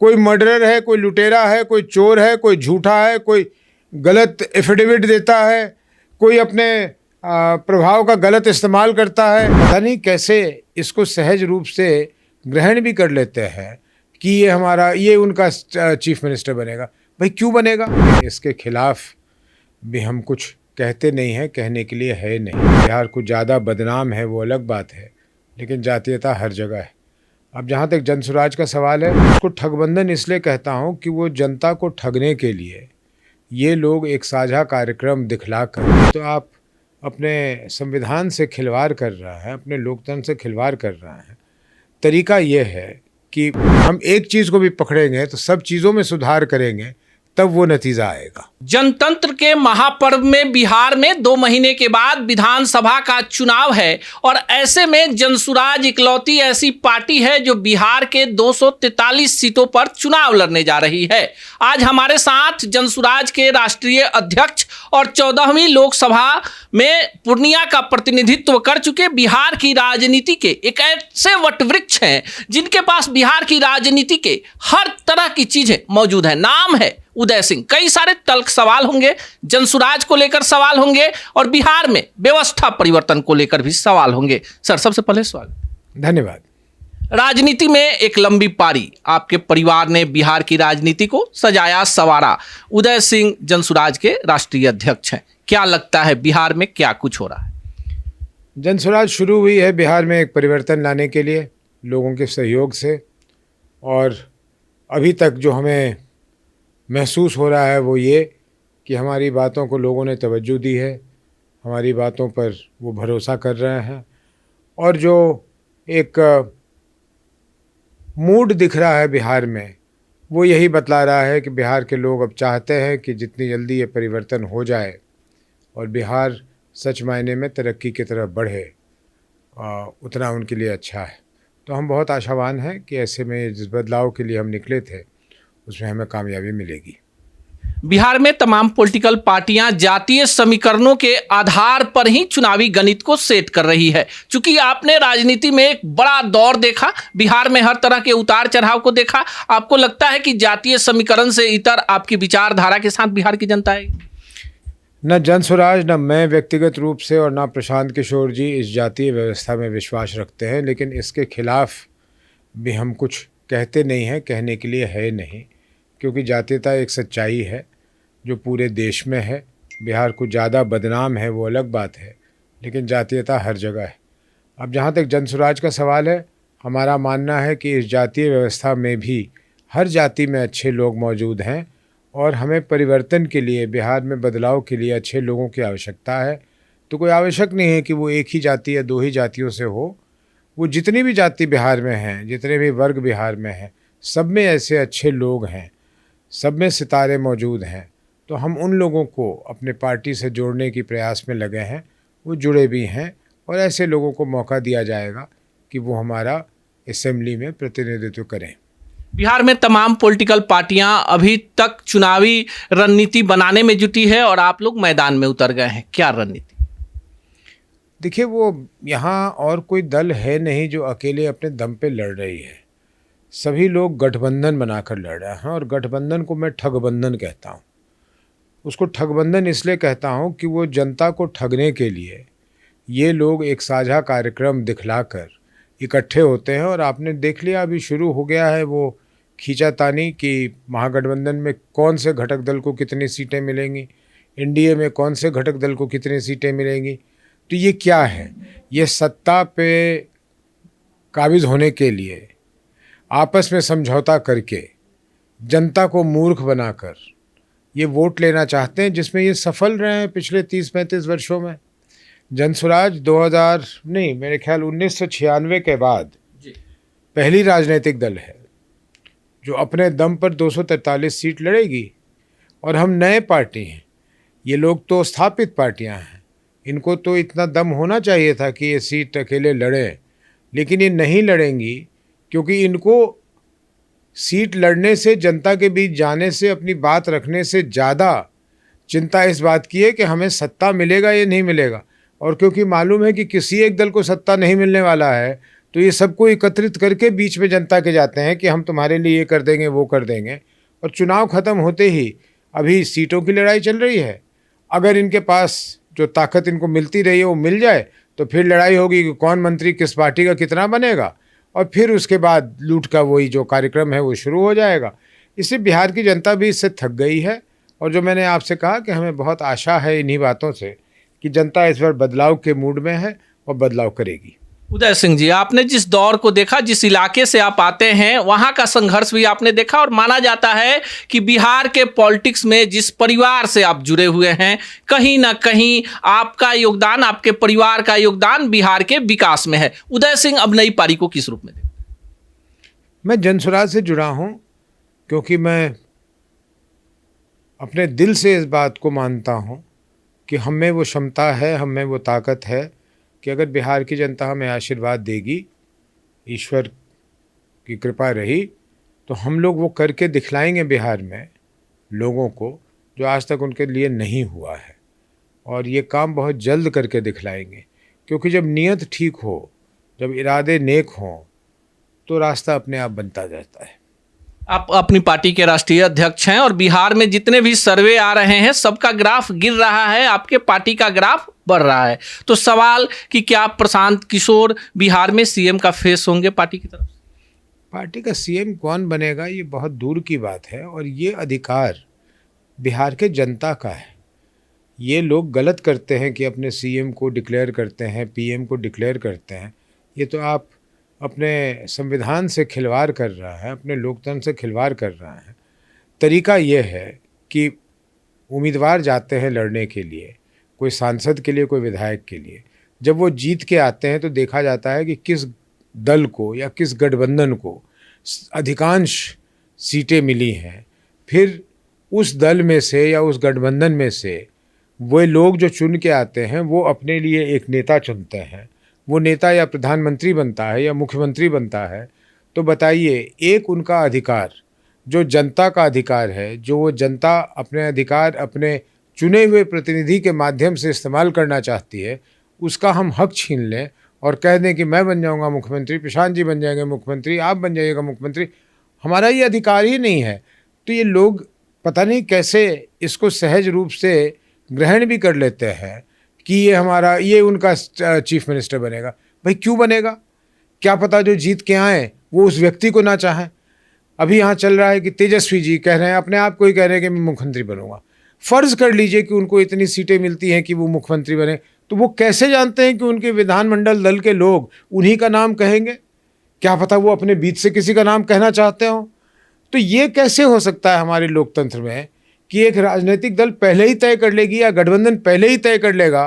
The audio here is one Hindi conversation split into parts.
कोई मर्डरर है, कोई लुटेरा है, कोई चोर है, कोई झूठा है, कोई गलत एफिडेविट देता है, कोई अपने प्रभाव का गलत इस्तेमाल करता है। पता नहीं कैसे इसको सहज रूप से ग्रहण भी कर लेते हैं कि ये उनका चीफ मिनिस्टर बनेगा। भाई क्यों बनेगा? इसके खिलाफ भी हम कुछ कहते नहीं हैं, कहने के लिए है नहीं। बिहार कुछ ज़्यादा बदनाम है वो अलग बात है, लेकिन जातीयता हर जगह है। अब जहाँ तक जनसुराज का सवाल है, उसको ठगबंधन इसलिए कहता हूँ कि वो जनता को ठगने के लिए ये लोग एक साझा कार्यक्रम दिखला कर, तो आप अपने संविधान से खिलवाड़ कर रहा है, अपने लोकतंत्र से खिलवाड़ कर रहा है। तरीका ये है कि हम एक चीज़ को भी पकड़ेंगे तो सब चीज़ों में सुधार करेंगे, तब वो नतीजा आएगा। जनतंत्र के महापर्व में बिहार में 2 महीने के बाद विधानसभा का चुनाव है और ऐसे में जनसुराज इकलौती ऐसी पार्टी है जो बिहार के 243 सीटों पर चुनाव लड़ने जा रही है। आज हमारे साथ जनसुराज के राष्ट्रीय अध्यक्ष और 14वीं लोकसभा में पूर्णिया का प्रतिनिधित्व कर चुके बिहार की राजनीति के एक ऐसे वटवृक्ष हैं जिनके पास बिहार की राजनीति के हर तरह की चीजें मौजूद है। नाम है उदय सिंह। कई सारे तल्ख सवाल होंगे, जनसुराज को लेकर सवाल होंगे और बिहार में व्यवस्था परिवर्तन को लेकर भी सवाल होंगे। सर, सबसे पहले सवाल। धन्यवाद। राजनीति में एक लंबी पारी, आपके परिवार ने बिहार की राजनीति को सजाया संवारा। उदय सिंह जनसुराज के राष्ट्रीय अध्यक्ष हैं। क्या लगता है बिहार में क्या कुछ हो रहा है? जनसुराज शुरू हुई है बिहार में एक परिवर्तन लाने के लिए लोगों के सहयोग से, और अभी तक जो हमें महसूस हो रहा है वो ये कि हमारी बातों को लोगों ने तवज्जो दी है, हमारी बातों पर वो भरोसा कर रहे हैं, और जो एक मूड दिख रहा है बिहार में वो यही बतला रहा है कि बिहार के लोग अब चाहते हैं कि जितनी जल्दी ये परिवर्तन हो जाए और बिहार सच मायने में तरक्की की तरफ बढ़े, उतना उनके लिए अच्छा है। तो हम बहुत आशावान हैं कि ऐसे में जिस बदलाव के लिए हम निकले थे उसमें हमें कामयाबी मिलेगी। बिहार में तमाम पॉलिटिकल पार्टियां जातीय समीकरणों के आधार पर ही चुनावी गणित को सेट कर रही है। चूंकि आपने राजनीति में एक बड़ा दौर देखा, बिहार में हर तरह के उतार चढ़ाव को देखा, आपको लगता है कि जातीय समीकरण से इतर आपकी विचारधारा के साथ बिहार की जनता है? न जनसुराज, न मैं व्यक्तिगत रूप से और न प्रशांत किशोर जी इस जातीय व्यवस्था में विश्वास रखते हैं, लेकिन इसके खिलाफ भी हम कुछ कहते नहीं हैं, कहने के लिए है नहीं, क्योंकि जातीयता एक सच्चाई है जो पूरे देश में है। बिहार कुछ ज़्यादा बदनाम है वो अलग बात है, लेकिन जातीयता हर जगह है। अब जहाँ तक जनसुराज का सवाल है, हमारा मानना है कि इस जातीय व्यवस्था में भी हर जाति में अच्छे लोग मौजूद हैं और हमें परिवर्तन के लिए, बिहार में बदलाव के लिए अच्छे लोगों की आवश्यकता है। तो कोई आवश्यक नहीं है कि वो एक ही जाति या 2 ही जातियों से हो। वो जितनी भी जाति बिहार में हैं, जितने भी वर्ग बिहार में हैं, सब में ऐसे अच्छे लोग हैं, सब में सितारे मौजूद हैं। तो हम उन लोगों को अपने पार्टी से जोड़ने की प्रयास में लगे हैं, वो जुड़े भी हैं, और ऐसे लोगों को मौका दिया जाएगा कि वो हमारा असेंबली में प्रतिनिधित्व करें। बिहार में तमाम पॉलिटिकल पार्टियां अभी तक चुनावी रणनीति बनाने में जुटी है और आप लोग मैदान में उतर गए हैं। क्या रणनीति? देखिए, वो यहाँ और कोई दल है नहीं जो अकेले अपने दम पे लड़ रही है। सभी लोग गठबंधन बनाकर लड़ रहे हैं, और गठबंधन को मैं ठगबंधन कहता हूँ। उसको ठगबंधन इसलिए कहता हूँ कि वो जनता को ठगने के लिए ये लोग एक साझा कार्यक्रम दिखलाकर इकट्ठे होते हैं। और आपने देख लिया, अभी शुरू हो गया है वो खींचातानी कि महागठबंधन में कौन से घटक दल को कितनी सीटें मिलेंगी, एनडीए में कौन से घटक दल को कितनी सीटें मिलेंगी। तो ये क्या है? ये सत्ता पे काबिज होने के लिए आपस में समझौता करके जनता को मूर्ख बनाकर ये वोट लेना चाहते हैं, जिसमें ये सफल रहे हैं पिछले 30-35 वर्षों में। जनसुराज 1996 के बाद पहली राजनीतिक दल है जो अपने दम पर 243 सीट लड़ेगी, और हम नए पार्टी हैं। ये लोग तो स्थापित पार्टियां हैं, इनको तो इतना दम होना चाहिए था कि ये सीट अकेले लड़ें, लेकिन ये नहीं लड़ेंगी, क्योंकि इनको सीट लड़ने से, जनता के बीच जाने से, अपनी बात रखने से ज़्यादा चिंता इस बात की है कि हमें सत्ता मिलेगा या नहीं मिलेगा। और क्योंकि मालूम है कि किसी एक दल को सत्ता नहीं मिलने वाला है, तो ये सबको एकत्रित करके बीच में जनता के जाते हैं कि हम तुम्हारे लिए ये कर देंगे, वो कर देंगे। और चुनाव ख़त्म होते ही अभी सीटों की लड़ाई चल रही है। अगर इनके पास जो ताकत इनको मिलती रही है वो मिल जाए तो फिर लड़ाई होगी कि कौन मंत्री किस पार्टी का कितना बनेगा, और फिर उसके बाद लूट का वही जो कार्यक्रम है वो शुरू हो जाएगा। इससे बिहार की जनता भी इससे थक गई है। और जो मैंने आपसे कहा कि हमें बहुत आशा है इन्हीं बातों से कि जनता इस बार बदलाव के मूड में है और बदलाव करेगी। उदय सिंह जी, आपने जिस दौर को देखा, जिस इलाके से आप आते हैं, वहाँ का संघर्ष भी आपने देखा, और माना जाता है कि बिहार के पॉलिटिक्स में जिस परिवार से आप जुड़े हुए हैं, कहीं ना कहीं आपका योगदान, आपके परिवार का योगदान बिहार के विकास में है। उदय सिंह अब नई पारी को किस रूप में देखते हैं? मैं जनसुराज से जुड़ा हूँ क्योंकि मैं अपने दिल से इस बात को मानता हूँ कि हम में वो क्षमता है, हम में वो ताकत है कि अगर बिहार की जनता हमें आशीर्वाद देगी, ईश्वर की कृपा रही, तो हम लोग वो करके दिखलाएंगे बिहार में लोगों को जो आज तक उनके लिए नहीं हुआ है। और ये काम बहुत जल्द करके दिखलाएंगे, क्योंकि जब नीयत ठीक हो, जब इरादे नेक हों, तो रास्ता अपने आप बनता जाता है। आप अपनी पार्टी के राष्ट्रीय अध्यक्ष हैं और बिहार में जितने भी सर्वे आ रहे हैं सबका ग्राफ गिर रहा है, आपके पार्टी का ग्राफ बढ़ रहा है। तो सवाल कि क्या प्रशांत किशोर बिहार में सीएम का फेस होंगे पार्टी की तरफ से? पार्टी का सीएम कौन बनेगा ये बहुत दूर की बात है, और ये अधिकार बिहार के जनता का है। ये लोग गलत करते हैं कि अपने सीएम को डिक्लेयर करते हैं, पीएम को डिक्लेयर करते हैं। ये तो आप अपने संविधान से खिलवाड़ कर रहा है, अपने लोकतंत्र से खिलवाड़ कर रहा है। तरीका ये है कि उम्मीदवार जाते हैं लड़ने के लिए, कोई सांसद के लिए, कोई विधायक के लिए। जब वो जीत के आते हैं तो देखा जाता है कि किस दल को या किस गठबंधन को अधिकांश सीटें मिली हैं। फिर उस दल में से या उस गठबंधन में से वो लोग जो चुन के आते हैं वो अपने लिए एक नेता चुनते हैं। वो नेता या प्रधानमंत्री बनता है या मुख्यमंत्री बनता है। तो बताइए, एक उनका अधिकार जो जनता का अधिकार है, जो वो जनता अपने अधिकार अपने चुने हुए प्रतिनिधि के माध्यम से इस्तेमाल करना चाहती है, उसका हम हक छीन लें और कह दें कि मैं बन जाऊंगा मुख्यमंत्री, प्रशांत जी बन जाएंगे मुख्यमंत्री, आप बन जाइएगा मुख्यमंत्री। हमारा ये अधिकार ही नहीं है। तो ये लोग पता नहीं कैसे इसको सहज रूप से ग्रहण भी कर लेते हैं कि ये उनका चीफ मिनिस्टर बनेगा। भाई क्यों बनेगा? क्या पता जो जीत के आए वो उस व्यक्ति को ना चाहें। अभी यहाँ चल रहा है कि तेजस्वी जी कह रहे हैं, अपने आप को ही कह रहे हैं कि मैं मुख्यमंत्री बनूंगा। फ़र्ज़ कर लीजिए कि उनको इतनी सीटें मिलती हैं कि वो मुख्यमंत्री बने, तो वो कैसे जानते हैं कि उनके विधानमंडल दल के लोग उन्हीं का नाम कहेंगे? क्या पता वो अपने बीच से किसी का नाम कहना चाहते हों। तो ये कैसे हो सकता है हमारे लोकतंत्र में कि एक राजनीतिक दल पहले ही तय कर लेगी या गठबंधन पहले ही तय कर लेगा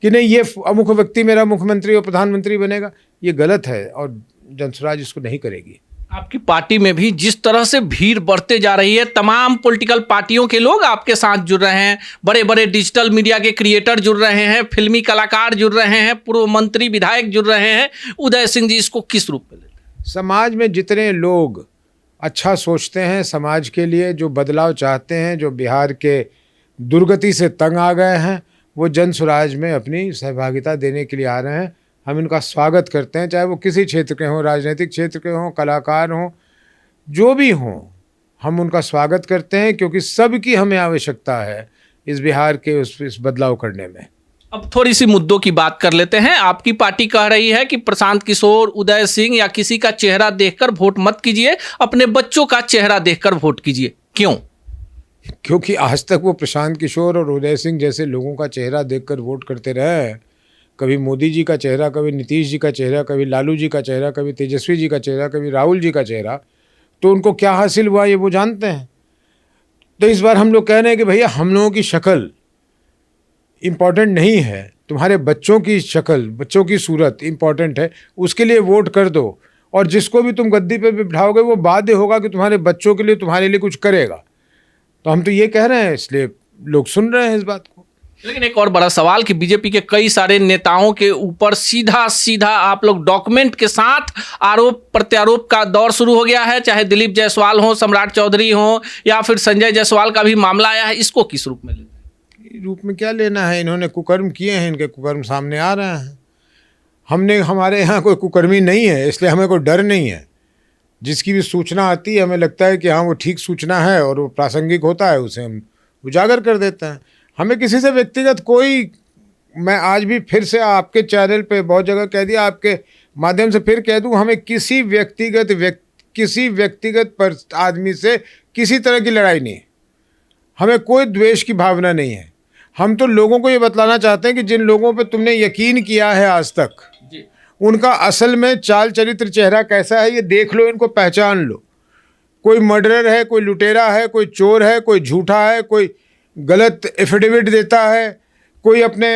कि नहीं ये अमुक व्यक्ति मेरा मुख्यमंत्री और प्रधानमंत्री बनेगा? ये गलत है और जनसुराज इसको नहीं करेगी। आपकी पार्टी में भी जिस तरह से भीड़ बढ़ते जा रही है, तमाम पॉलिटिकल पार्टियों के लोग आपके साथ जुड़ रहे हैं, बड़े बड़े डिजिटल मीडिया के क्रिएटर जुड़ रहे हैं, फिल्मी कलाकार जुड़ रहे हैं, पूर्व मंत्री विधायक जुड़ रहे हैं। उदय सिंह जी इसको किस रूप में लेते हैं? समाज में जितने लोग अच्छा सोचते हैं, समाज के लिए जो बदलाव चाहते हैं, जो बिहार के दुर्गति से तंग आ गए हैं, वो जनसुराज में अपनी सहभागिता देने के लिए आ रहे हैं। हम इनका स्वागत करते हैं, चाहे वो किसी क्षेत्र के हों, राजनीतिक क्षेत्र के हों, कलाकार हों, जो भी हों, हम उनका स्वागत करते हैं, क्योंकि सबकी हमें आवश्यकता है इस बिहार के इस बदलाव करने में। अब थोड़ी सी मुद्दों की बात कर लेते हैं। आपकी पार्टी कह रही है कि प्रशांत किशोर, उदय सिंह या किसी का चेहरा देखकर वोट मत कीजिए, अपने बच्चों का चेहरा देखकर वोट कीजिए। क्यों? क्योंकि आज तक वो प्रशांत किशोर और उदय सिंह जैसे लोगों का चेहरा देखकर वोट करते रहे हैं। कभी मोदी जी का चेहरा, कभी नीतीश जी का चेहरा, कभी लालू जी का चेहरा, कभी तेजस्वी जी का चेहरा, कभी राहुल जी का चेहरा। तो उनको क्या हासिल हुआ ये वो जानते हैं। तो इस बार हम लोग कह रहे हैं कि भैया हम लोगों की शक्ल इम्पॉर्टेंट नहीं है, तुम्हारे बच्चों की शक्ल, बच्चों की सूरत इम्पॉर्टेंट है। उसके लिए वोट कर दो, और जिसको भी तुम गद्दी पे बिठाओगे वो बाध्य होगा कि तुम्हारे बच्चों के लिए, तुम्हारे लिए कुछ करेगा। तो हम तो ये कह रहे हैं, इसलिए लोग सुन रहे हैं इस बात को। लेकिन एक और बड़ा सवाल कि बीजेपी के कई सारे नेताओं के ऊपर सीधा सीधा आप लोग डॉक्यूमेंट के साथ आरोप प्रत्यारोप का दौर शुरू हो गया है, चाहे दिलीप जायसवाल हो, सम्राट चौधरी हो, या फिर संजय जायसवाल का भी मामला आया है। इसको किस रूप में लेते हैं? रूप में क्या लेना है? इन्होंने कुकर्म किए हैं, इनके कुकर्म सामने आ रहे हैं। हमारे यहाँ कोई कुकर्मी नहीं है, इसलिए हमें कोई डर नहीं है। जिसकी भी सूचना आती है हमें लगता है कि हाँ वो ठीक सूचना है और वो प्रासंगिक होता है, उसे हम उजागर कर देते हैं। हमें किसी से व्यक्तिगत कोई, मैं आज भी फिर से आपके चैनल पे बहुत जगह कह दिया, आपके माध्यम से फिर कह दूं, हमें किसी व्यक्तिगत पर आदमी से किसी तरह की लड़ाई नहीं है। हमें कोई द्वेष की भावना नहीं है। हम तो लोगों को ये बतलाना चाहते हैं कि जिन लोगों पे तुमने यकीन किया है आज तक, उनका असल में चाल चरित्र चेहरा कैसा है ये देख लो, इनको पहचान लो। कोई मर्डरर है, कोई लुटेरा है, कोई चोर है, कोई झूठा है, कोई गलत एफिडेविट देता है, कोई अपने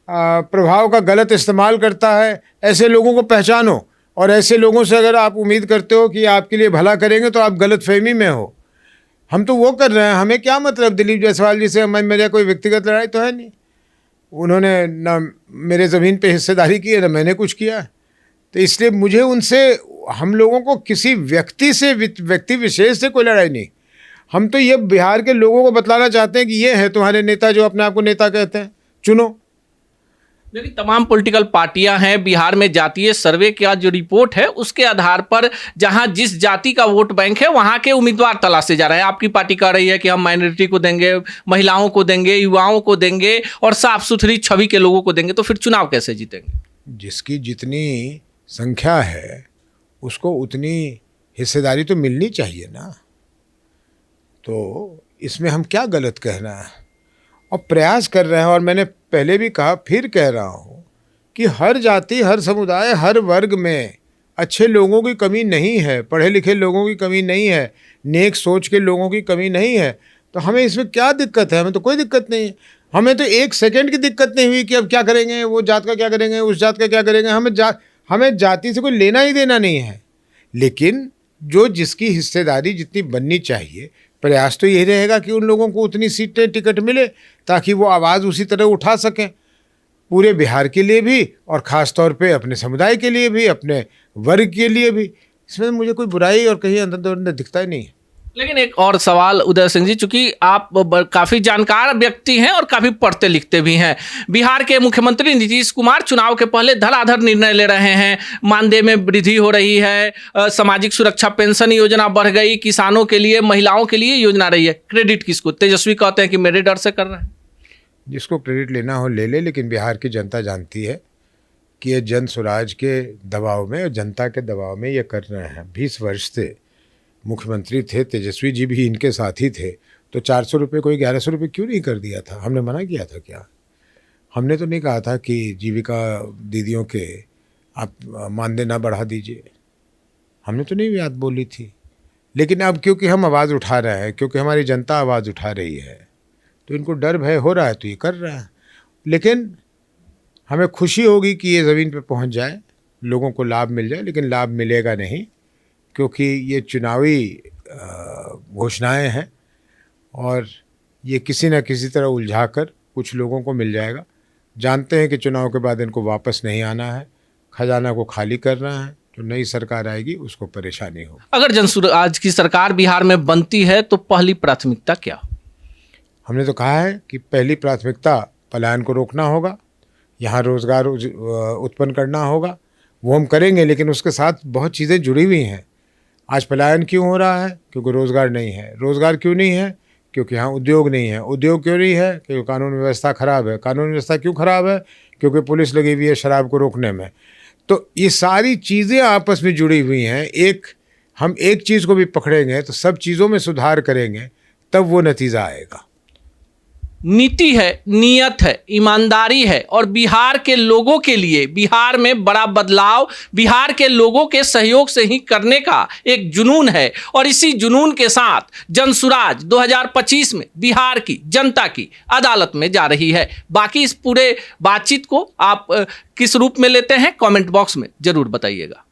प्रभाव का गलत इस्तेमाल करता है। ऐसे लोगों को पहचानो, और ऐसे लोगों से अगर आप उम्मीद करते हो कि आपके लिए भला करेंगे तो आप गलतफहमी में हो। हम तो वो कर रहे हैं, हमें क्या मतलब दिलीप जायसवाल जी से, मेरा कोई व्यक्तिगत लड़ाई तो है नहीं। उन्होंने ना मेरे ज़मीन पे हिस्सेदारी की है, ना मैंने कुछ किया। तो इसलिए मुझे उनसे, हम लोगों को किसी व्यक्ति विशेष से कोई लड़ाई नहीं। हम तो ये बिहार के लोगों को बतलाना चाहते हैं कि ये है तुम्हारे नेता जो अपने आप को नेता कहते हैं, चुनो। लेकिन तमाम पॉलिटिकल पार्टियां हैं, बिहार में जातीय सर्वे का जो रिपोर्ट है उसके आधार पर जहां जिस जाति का वोट बैंक है वहां के उम्मीदवार तलाशे जा रहे हैं। आपकी पार्टी कह रही है कि हम माइनॉरिटी को देंगे, महिलाओं को देंगे, युवाओं को देंगे और साफ सुथरी छवि के लोगों को देंगे, तो फिर चुनाव कैसे जीतेंगे? जिसकी जितनी संख्या है उसको उतनी हिस्सेदारी तो मिलनी चाहिए ना। तो इसमें हम क्या गलत कह रहे हैं, और प्रयास कर रहे हैं। और मैंने पहले भी कहा, फिर कह रहा हूँ कि हर जाति, हर समुदाय, हर वर्ग में अच्छे लोगों की कमी नहीं है, पढ़े लिखे लोगों की कमी नहीं है, नेक सोच के लोगों की कमी नहीं है। तो हमें इसमें क्या दिक्कत है? हमें तो कोई दिक्कत नहीं है। हमें तो एक सेकंड की दिक्कत नहीं हुई कि अब क्या करेंगे, वो जात का क्या करेंगे, उस जात का क्या करेंगे। हमें जाति से कोई लेना ही देना नहीं है। लेकिन जो जिसकी हिस्सेदारी जितनी बननी चाहिए, प्रयास तो यही रहेगा कि उन लोगों को उतनी सीटें, टिकट मिले ताकि वो आवाज़ उसी तरह उठा सकें, पूरे बिहार के लिए भी और ख़ास तौर पे अपने समुदाय के लिए भी, अपने वर्ग के लिए भी। इसमें मुझे कोई बुराई और कहीं अंदर दिखता ही नहीं है। लेकिन एक और सवाल उदय सिंह जी, चूंकि आप काफ़ी जानकार व्यक्ति हैं और काफ़ी पढ़ते लिखते भी हैं, बिहार के मुख्यमंत्री नीतीश कुमार चुनाव के पहले धड़ाधड़ निर्णय ले रहे हैं। मानदेय में वृद्धि हो रही है, सामाजिक सुरक्षा पेंशन योजना बढ़ गई, किसानों के लिए, महिलाओं के लिए योजना रही है। क्रेडिट किसको? तेजस्वी कहते हैं कि मेरे डर से कर रहे हैं। जिसको क्रेडिट लेना हो ले ले, लेकिन बिहार की जनता जानती है कि ये जन स्वराज के दबाव में और जनता के दबाव में ये कर रहे हैं। 20 वर्ष से मुख्यमंत्री थे, तेजस्वी जी भी इनके साथ ही थे, तो 400 रुपये को 1100 रुपये क्यों नहीं कर दिया था? हमने मना किया था क्या? हमने तो नहीं कहा था कि जीविका दीदियों के आप मानदेय ना बढ़ा दीजिए, हमने तो नहीं बात बोली थी। लेकिन अब क्योंकि हम आवाज़ उठा रहे हैं, क्योंकि हमारी जनता आवाज़ उठा रही है, तो इनको डर भय हो रहा है तो ये कर रहा है। लेकिन हमें खुशी होगी कि ये ज़मीन पे पहुंच जाए, लोगों को लाभ मिल जाए, लेकिन लाभ मिलेगा नहीं, क्योंकि ये चुनावी घोषणाएं हैं और ये किसी न किसी तरह उलझाकर कुछ लोगों को मिल जाएगा। जानते हैं कि चुनाव के बाद इनको वापस नहीं आना है, खजाना को खाली करना है, जो नई सरकार आएगी उसको परेशानी हो। अगर जनसुराज की सरकार बिहार में बनती है तो पहली प्राथमिकता क्या? हमने तो कहा है कि पहली प्राथमिकता पलायन को रोकना होगा, यहाँ रोज़गार उत्पन्न करना होगा, वो हम करेंगे। लेकिन उसके साथ बहुत चीज़ें जुड़ी हुई हैं। आज पलायन क्यों हो रहा है? क्योंकि रोज़गार नहीं है। रोज़गार क्यों नहीं है? क्योंकि यहाँ उद्योग नहीं है। उद्योग क्यों नहीं है? क्योंकि कानून व्यवस्था ख़राब है। कानून व्यवस्था क्यों ख़राब है? क्योंकि पुलिस लगी हुई है शराब को रोकने में। तो ये सारी चीज़ें आपस में जुड़ी हुई हैं। हम एक चीज़ को भी पकड़ेंगे तो सब चीज़ों में सुधार करेंगे, तब वो नतीजा आएगा। नीति है, नियत है, ईमानदारी है और बिहार के लोगों के लिए, बिहार में बड़ा बदलाव बिहार के लोगों के सहयोग से ही करने का एक जुनून है। और इसी जुनून के साथ जनसुराज 2025 में बिहार की जनता की अदालत में जा रही है। बाकी इस पूरे बातचीत को आप किस रूप में लेते हैं, कमेंट बॉक्स में जरूर बताइएगा।